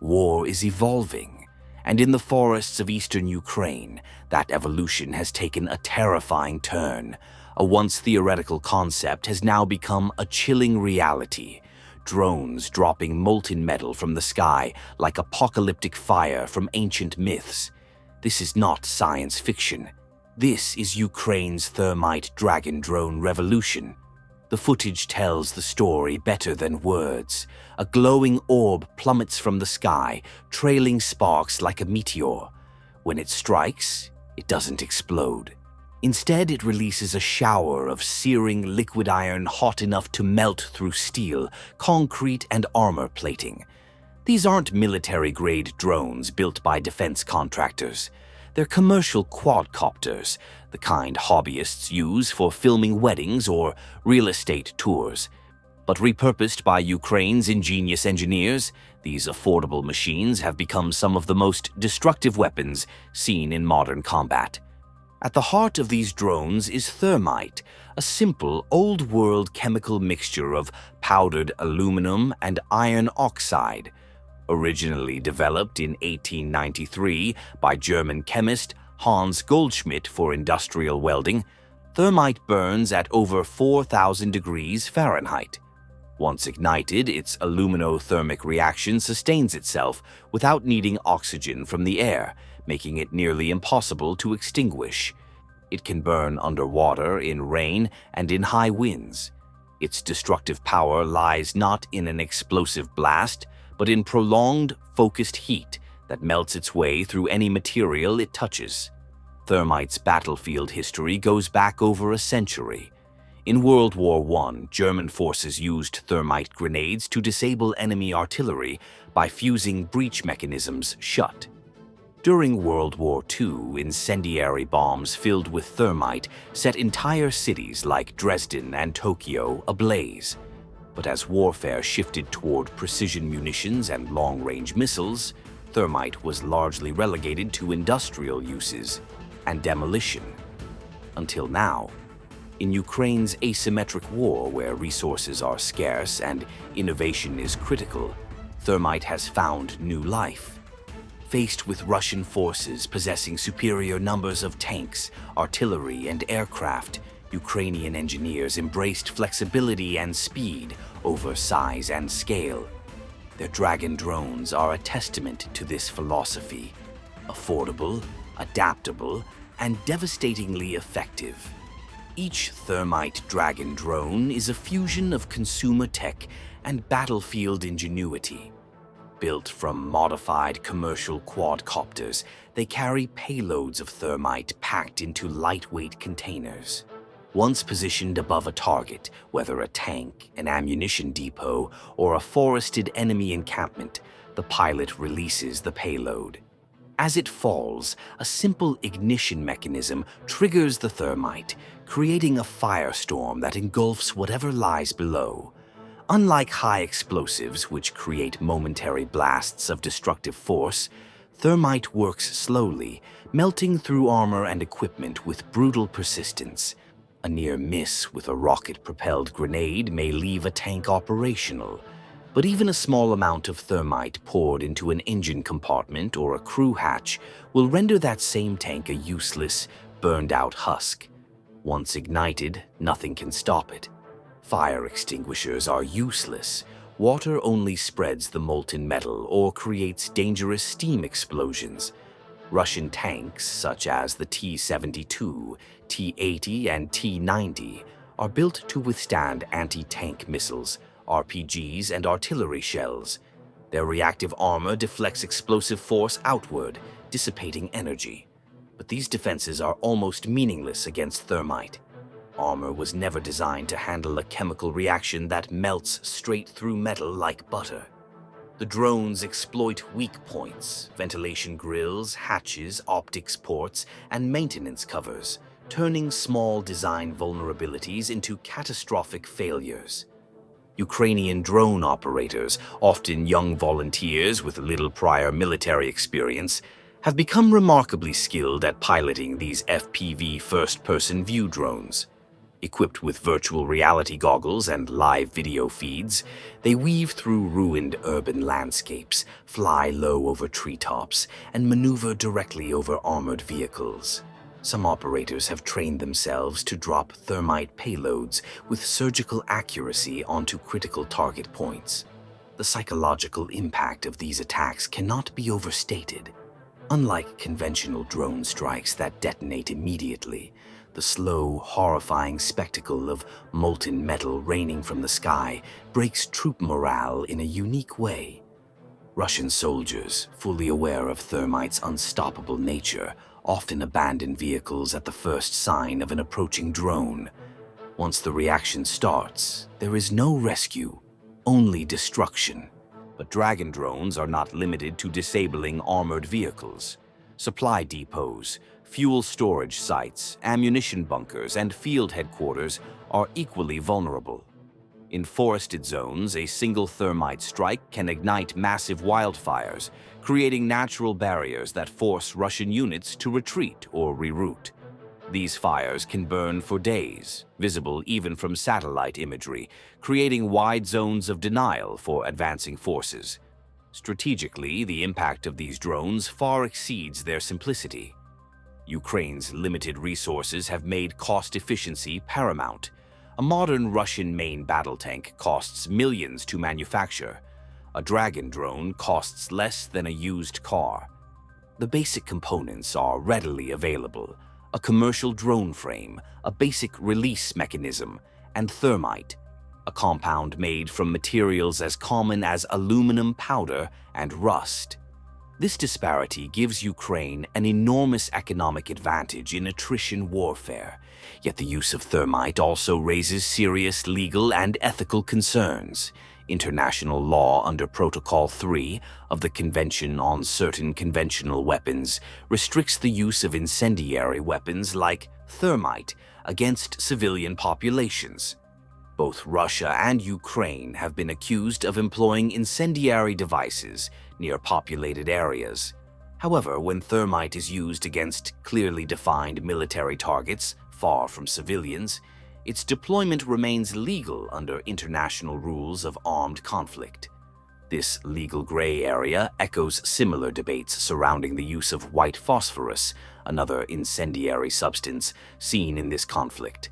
War is evolving, and in the forests of eastern Ukraine, that evolution has taken a terrifying turn. A once theoretical concept has now become a chilling reality. Drones dropping molten metal from the sky like apocalyptic fire from ancient myths. This is not science fiction. This is Ukraine's Thermite Dragon drone revolution. The footage tells the story better than words. A glowing orb plummets from the sky, trailing sparks like a meteor. When it strikes, it doesn't explode. Instead, it releases a shower of searing liquid iron hot enough to melt through steel, concrete, and armor plating. These aren't military-grade drones built by defense contractors. They're commercial quadcopters, the kind hobbyists use for filming weddings or real estate tours. But repurposed by Ukraine's ingenious engineers, these affordable machines have become some of the most destructive weapons seen in modern combat. At the heart of these drones is thermite, a simple, old-world chemical mixture of powdered aluminum and iron oxide. Originally developed in 1893 by German chemist Hans Goldschmidt for industrial welding, thermite burns at over 4,000 degrees Fahrenheit. Once ignited, its aluminothermic reaction sustains itself without needing oxygen from the air, making it nearly impossible to extinguish. It can burn underwater, in rain, and in high winds. Its destructive power lies not in an explosive blast, but in prolonged, focused heat that melts its way through any material it touches. Thermite's battlefield history goes back over a century. In World War I, German forces used thermite grenades to disable enemy artillery by fusing breach mechanisms shut. During World War II, incendiary bombs filled with thermite set entire cities like Dresden and Tokyo ablaze. But as warfare shifted toward precision munitions and long-range missiles, thermite was largely relegated to industrial uses and demolition. Until now, in Ukraine's asymmetric war where resources are scarce and innovation is critical, thermite has found new life. Faced with Russian forces possessing superior numbers of tanks, artillery, and aircraft, Ukrainian engineers embraced flexibility and speed over size and scale. Their Dragon drones are a testament to this philosophy: affordable, adaptable, and devastatingly effective. Each Thermite Dragon drone is a fusion of consumer tech and battlefield ingenuity. Built from modified commercial quadcopters, they carry payloads of thermite packed into lightweight containers. Once positioned above a target, whether a tank, an ammunition depot, or a forested enemy encampment, the pilot releases the payload. As it falls, a simple ignition mechanism triggers the thermite, creating a firestorm that engulfs whatever lies below. Unlike high explosives, which create momentary blasts of destructive force, thermite works slowly, melting through armor and equipment with brutal persistence. A near miss with a rocket-propelled grenade may leave a tank operational, but even a small amount of thermite poured into an engine compartment or a crew hatch will render that same tank a useless, burned-out husk. Once ignited, nothing can stop it. Fire extinguishers are useless. Water only spreads the molten metal or creates dangerous steam explosions. Russian tanks, such as the T-72, T-80, and T-90, are built to withstand anti-tank missiles, RPGs, and artillery shells. Their reactive armor deflects explosive force outward, dissipating energy. But these defenses are almost meaningless against thermite. Armor was never designed to handle a chemical reaction that melts straight through metal like butter. The drones exploit weak points, ventilation grills, hatches, optics ports, and maintenance covers, turning small design vulnerabilities into catastrophic failures. Ukrainian drone operators, often young volunteers with little prior military experience, have become remarkably skilled at piloting these FPV first-person view drones. Equipped with virtual reality goggles and live video feeds, they weave through ruined urban landscapes, fly low over treetops, and maneuver directly over armored vehicles. Some operators have trained themselves to drop thermite payloads with surgical accuracy onto critical target points. The psychological impact of these attacks cannot be overstated. Unlike conventional drone strikes that detonate immediately, the slow, horrifying spectacle of molten metal raining from the sky breaks troop morale in a unique way. Russian soldiers, fully aware of thermite's unstoppable nature, often abandon vehicles at the first sign of an approaching drone. Once the reaction starts, there is no rescue, only destruction. But Dragon drones are not limited to disabling armored vehicles. Supply depots, fuel storage sites, ammunition bunkers, and field headquarters are equally vulnerable. In forested zones, a single thermite strike can ignite massive wildfires, creating natural barriers that force Russian units to retreat or reroute. These fires can burn for days, visible even from satellite imagery, creating wide zones of denial for advancing forces. Strategically, the impact of these drones far exceeds their simplicity. Ukraine's limited resources have made cost efficiency paramount. A modern Russian main battle tank costs millions to manufacture. A Dragon drone costs less than a used car. The basic components are readily available: a commercial drone frame, a basic release mechanism, and thermite, a compound made from materials as common as aluminum powder and rust. This disparity gives Ukraine an enormous economic advantage in attrition warfare, yet the use of thermite also raises serious legal and ethical concerns. International law under Protocol 3 of the Convention on Certain Conventional Weapons restricts the use of incendiary weapons like thermite against civilian populations. Both Russia and Ukraine have been accused of employing incendiary devices near populated areas. However, when thermite is used against clearly defined military targets far from civilians, its deployment remains legal under international rules of armed conflict. This legal gray area echoes similar debates surrounding the use of white phosphorus, another incendiary substance seen in this conflict.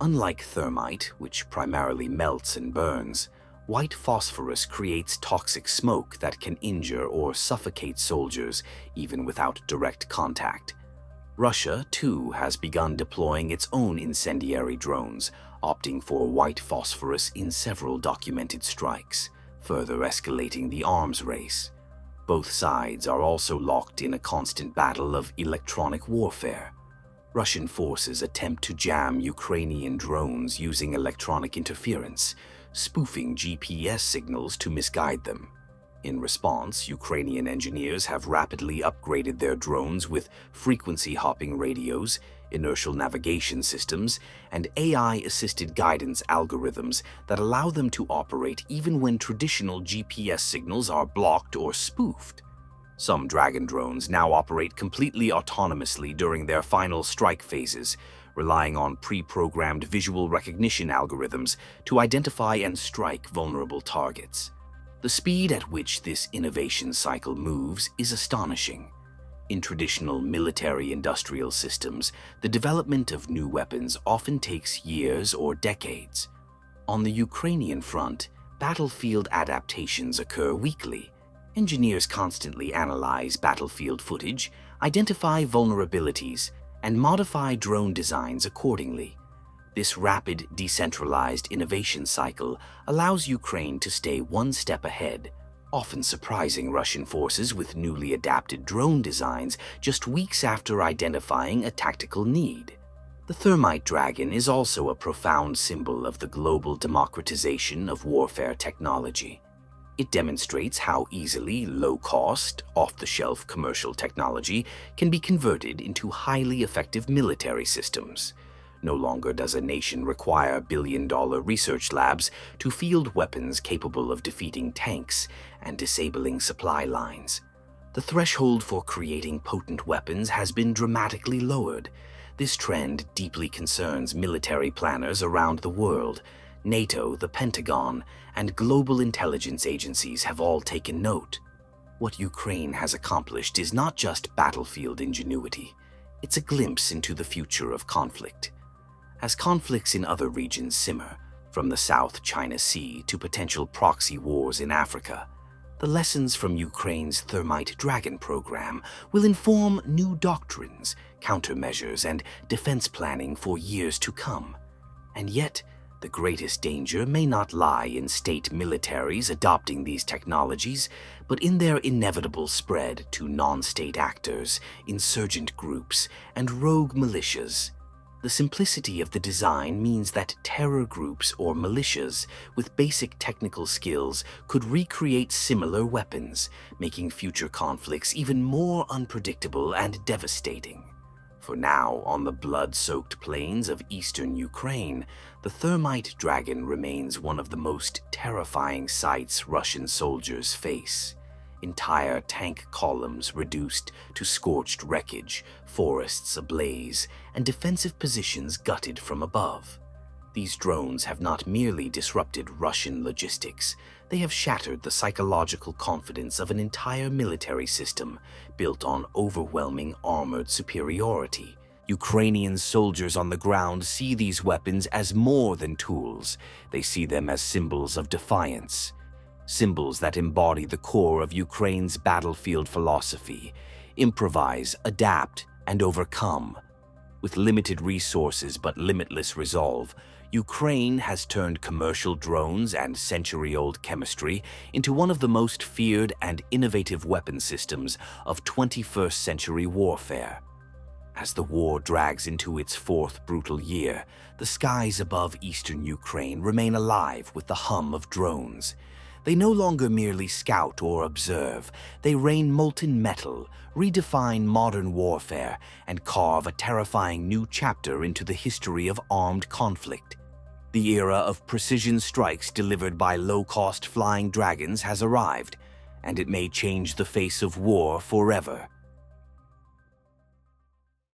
Unlike thermite, which primarily melts and burns, white phosphorus creates toxic smoke that can injure or suffocate soldiers even without direct contact. Russia, too, has begun deploying its own incendiary drones, opting for white phosphorus in several documented strikes, further escalating the arms race. Both sides are also locked in a constant battle of electronic warfare. Russian forces attempt to jam Ukrainian drones using electronic interference, spoofing GPS signals to misguide them. In response, Ukrainian engineers have rapidly upgraded their drones with frequency-hopping radios, inertial navigation systems, and AI-assisted guidance algorithms that allow them to operate even when traditional GPS signals are blocked or spoofed. Some Dragon drones now operate completely autonomously during their final strike phases, relying on pre-programmed visual recognition algorithms to identify and strike vulnerable targets. The speed at which this innovation cycle moves is astonishing. In traditional military-industrial systems, the development of new weapons often takes years or decades. On the Ukrainian front, battlefield adaptations occur weekly. Engineers constantly analyze battlefield footage, identify vulnerabilities, and modify drone designs accordingly. This rapid, decentralized innovation cycle allows Ukraine to stay one step ahead, often surprising Russian forces with newly adapted drone designs just weeks after identifying a tactical need. The Thermite Dragon is also a profound symbol of the global democratization of warfare technology. It demonstrates how easily low-cost, off-the-shelf commercial technology can be converted into highly effective military systems. No longer does a nation require billion-dollar research labs to field weapons capable of defeating tanks and disabling supply lines. The threshold for creating potent weapons has been dramatically lowered. This trend deeply concerns military planners around the world. NATO, the Pentagon, and global intelligence agencies have all taken note. What Ukraine has accomplished is not just battlefield ingenuity. It's a glimpse into the future of conflict. As conflicts in other regions simmer, from the South China Sea to potential proxy wars in Africa, the lessons from Ukraine's Thermite Dragon program will inform new doctrines, countermeasures, and defense planning for years to come. And yet, the greatest danger may not lie in state militaries adopting these technologies, but in their inevitable spread to non-state actors, insurgent groups, and rogue militias. The simplicity of the design means that terror groups or militias with basic technical skills could recreate similar weapons, making future conflicts even more unpredictable and devastating. For now, on the blood-soaked plains of eastern Ukraine, the Thermite Dragon remains one of the most terrifying sights Russian soldiers face. Entire tank columns reduced to scorched wreckage, forests ablaze, and defensive positions gutted from above. These drones have not merely disrupted Russian logistics, they have shattered the psychological confidence of an entire military system built on overwhelming armored superiority. Ukrainian soldiers on the ground see these weapons as more than tools. They see them as symbols of defiance. Symbols that embody the core of Ukraine's battlefield philosophy: improvise, adapt, and overcome. With limited resources but limitless resolve, Ukraine has turned commercial drones and century-old chemistry into one of the most feared and innovative weapon systems of 21st century warfare. As the war drags into its fourth brutal year, the skies above eastern Ukraine remain alive with the hum of drones. They no longer merely scout or observe, they rain molten metal, redefine modern warfare, and carve a terrifying new chapter into the history of armed conflict. The era of precision strikes delivered by low-cost flying dragons has arrived, and it may change the face of war forever.